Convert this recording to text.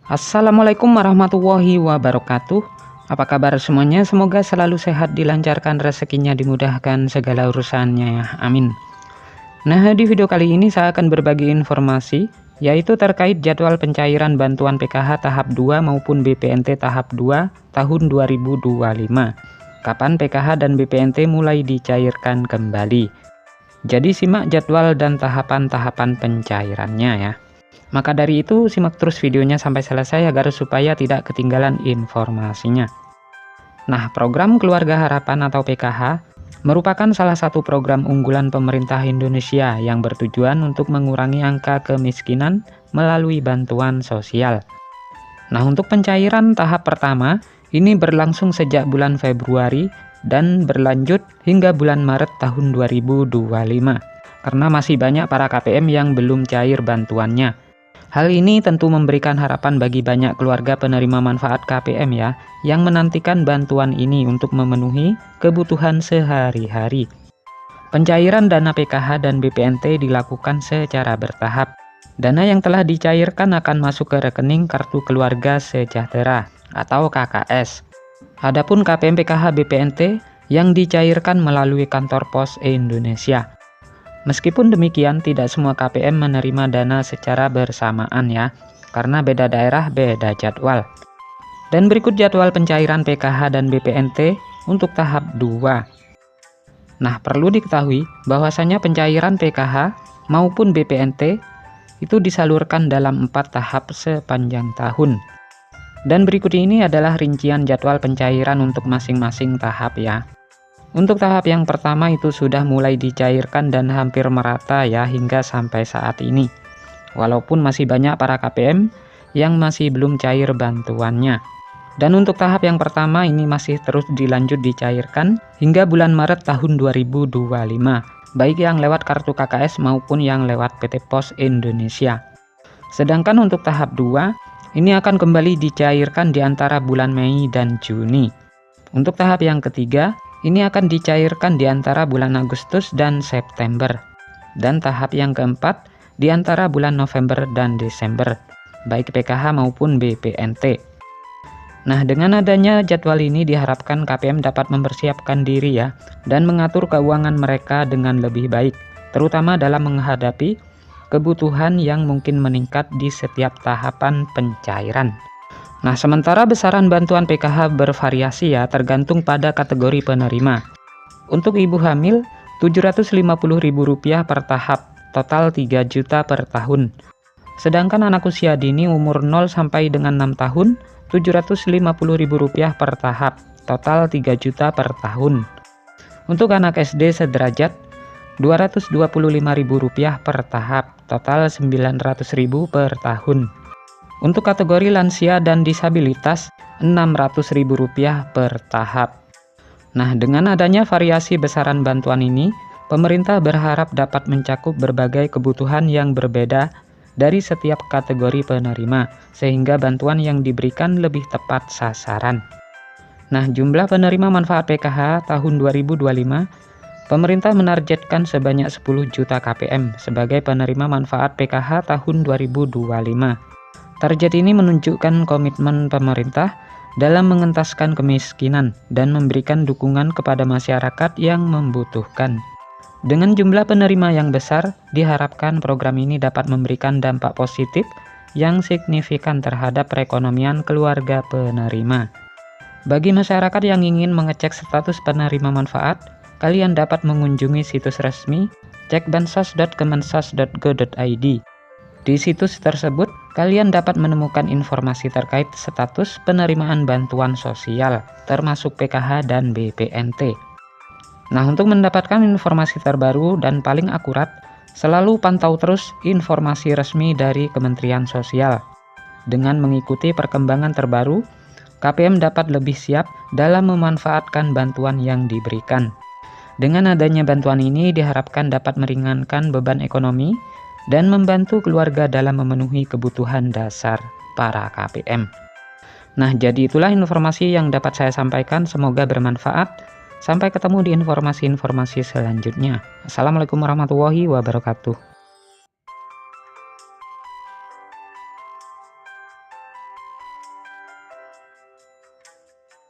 Assalamualaikum warahmatullahi wabarakatuh. Apa kabar semuanya? Semoga selalu sehat, dilancarkan rezekinya, dimudahkan segala urusannya ya. Amin. Nah, di video kali ini saya akan berbagi informasi yaitu terkait jadwal pencairan bantuan PKH tahap 2 maupun BPNT tahap 2 tahun 2025. Kapan PKH dan BPNT mulai dicairkan kembali. Jadi simak jadwal dan tahapan-tahapan pencairannya ya. Maka dari itu, simak terus videonya sampai selesai agar supaya tidak ketinggalan informasinya. Nah, program Keluarga Harapan atau PKH merupakan salah satu program unggulan pemerintah Indonesia yang bertujuan untuk mengurangi angka kemiskinan melalui bantuan sosial. Nah, untuk pencairan tahap pertama, ini berlangsung sejak bulan Februari dan berlanjut hingga bulan Maret tahun 2025. Karena masih banyak para KPM yang belum cair bantuannya. Hal ini tentu memberikan harapan bagi banyak keluarga penerima manfaat KPM ya, yang menantikan bantuan ini untuk memenuhi kebutuhan sehari-hari. Pencairan dana PKH dan BPNT dilakukan secara bertahap. Dana yang telah dicairkan akan masuk ke rekening Kartu Keluarga Sejahtera atau KKS. Adapun KPM PKH BPNT yang dicairkan melalui kantor pos Indonesia. Meskipun demikian, tidak semua KPM menerima dana secara bersamaan ya, karena beda daerah beda jadwal. Dan berikut jadwal pencairan PKH dan BPNT untuk tahap 2. Nah, perlu diketahui bahwasanya pencairan PKH maupun BPNT itu disalurkan dalam 4 tahap sepanjang tahun. Dan berikut ini adalah rincian jadwal pencairan untuk masing-masing tahap ya. Untuk tahap yang pertama itu sudah mulai dicairkan dan hampir merata ya hingga sampai saat ini. Walaupun masih banyak para KPM yang masih belum cair bantuannya. Dan untuk tahap yang pertama ini masih terus dilanjut dicairkan hingga bulan Maret tahun 2025. Baik yang lewat kartu KKS maupun yang lewat PT Pos Indonesia. Sedangkan untuk tahap 2 ini akan kembali dicairkan di antara bulan Mei dan Juni. Untuk tahap yang ketiga ini akan dicairkan di antara bulan Agustus dan September. Dan tahap yang keempat di antara bulan November dan Desember, baik PKH maupun BPNT. Nah, dengan adanya jadwal ini diharapkan KPM dapat mempersiapkan diri ya, dan mengatur keuangan mereka dengan lebih baik, terutama dalam menghadapi kebutuhan yang mungkin meningkat di setiap tahapan pencairan. Nah, sementara besaran bantuan PKH bervariasi ya, tergantung pada kategori penerima. Untuk ibu hamil, Rp750.000 per tahap, total 3 juta per tahun. Sedangkan anak usia dini umur 0 sampai dengan 6 tahun, Rp750.000 per tahap, total 3 juta per tahun. Untuk anak SD sederajat, Rp225.000 per tahap, total Rp900.000 per tahun. Untuk kategori lansia dan disabilitas, Rp600.000 per tahap. Nah, dengan adanya variasi besaran bantuan ini, pemerintah berharap dapat mencakup berbagai kebutuhan yang berbeda dari setiap kategori penerima, sehingga bantuan yang diberikan lebih tepat sasaran. Nah, jumlah penerima manfaat PKH tahun 2025, pemerintah menargetkan sebanyak 10 juta KPM sebagai penerima manfaat PKH tahun 2025. Target ini menunjukkan komitmen pemerintah dalam mengentaskan kemiskinan dan memberikan dukungan kepada masyarakat yang membutuhkan. Dengan jumlah penerima yang besar, diharapkan program ini dapat memberikan dampak positif yang signifikan terhadap perekonomian keluarga penerima. Bagi masyarakat yang ingin mengecek status penerima manfaat, kalian dapat mengunjungi situs resmi cekbansos.kemensos.go.id. Di situs tersebut, kalian dapat menemukan informasi terkait status penerimaan bantuan sosial, termasuk PKH dan BPNT. Nah, untuk mendapatkan informasi terbaru dan paling akurat, selalu pantau terus informasi resmi dari Kementerian Sosial. Dengan mengikuti perkembangan terbaru, KPM dapat lebih siap dalam memanfaatkan bantuan yang diberikan. Dengan adanya bantuan ini diharapkan dapat meringankan beban ekonomi dan membantu keluarga dalam memenuhi kebutuhan dasar para KPM. Nah, jadi itulah informasi yang dapat saya sampaikan, semoga bermanfaat. Sampai ketemu di informasi-informasi selanjutnya. Assalamualaikum warahmatullahi wabarakatuh.